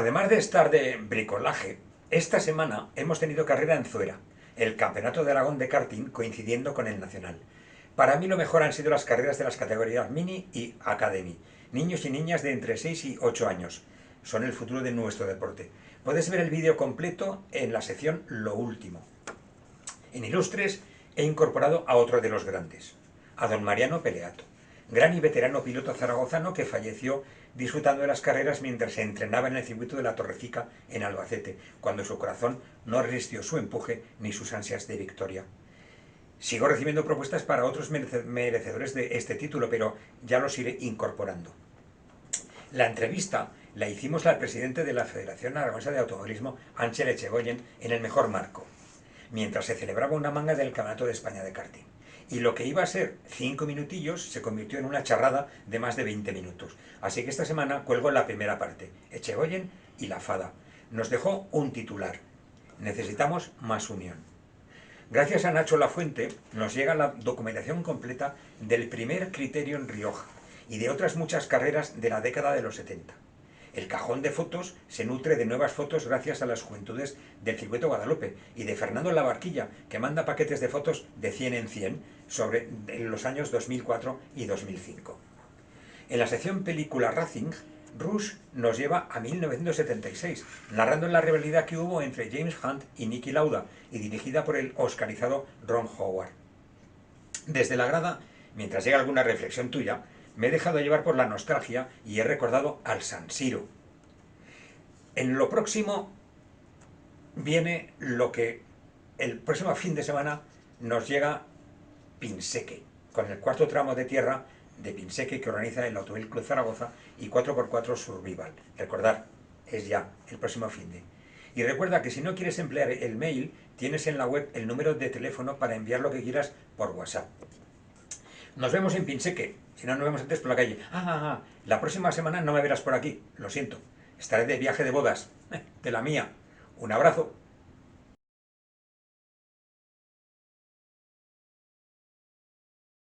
Además de estar de bricolaje, esta semana hemos tenido carrera en Zuera, el Campeonato de Aragón de karting coincidiendo con el Nacional. Para mí lo mejor han sido las carreras de las categorías Mini y Academy. Niños y niñas de entre 6 y 8 años. Son el futuro de nuestro deporte. Puedes ver el vídeo completo en la sección Lo Último. En Ilustres he incorporado a otro de los grandes, a don Mariano Peleato, gran y veterano piloto zaragozano que falleció disfrutando de las carreras mientras se entrenaba en el circuito de la Torrecica en Albacete, cuando su corazón no resistió su empuje ni sus ansias de victoria. Sigo recibiendo propuestas para otros merecedores de este título, pero ya los iré incorporando. La entrevista la hicimos al presidente de la Federación Aragonesa de Automovilismo, Ángel Echegoyen, en el mejor marco, mientras se celebraba una manga del Campeonato de España de karting. Y lo que iba a ser 5 minutillos se convirtió en una charrada de más de 20 minutos. Así que esta semana cuelgo la primera parte, Echegoyen y la Fada. Nos dejó un titular: necesitamos más unión. Gracias a Nacho Lafuente nos llega la documentación completa del primer criterio en Rioja y de otras muchas carreras de la década de los 70. El cajón de fotos se nutre de nuevas fotos gracias a las juventudes del circuito Guadalupe y de Fernando Labarquilla, que manda paquetes de fotos de 100 en 100 sobre los años 2004 y 2005. En la sección película Racing, Rush nos lleva a 1976, narrando la rivalidad que hubo entre James Hunt y Niki Lauda y dirigida por el oscarizado Ron Howard. Desde la grada, mientras llega alguna reflexión tuya, me he dejado llevar por la nostalgia y he recordado al San Siro. En lo próximo viene lo que el próximo fin de semana nos llega Pinseque, con el cuarto tramo de tierra de Pinseque que organiza el Automóvil Club Zaragoza y 4x4 Survival. Recordad, es ya el próximo fin de. Y recuerda que si no quieres emplear el mail, tienes en la web el número de teléfono para enviar lo que quieras por WhatsApp. Nos vemos en Pinseque, si no nos vemos antes por la calle. La próxima semana no me verás por aquí, lo siento. Estaré de viaje de bodas, de la mía. Un abrazo.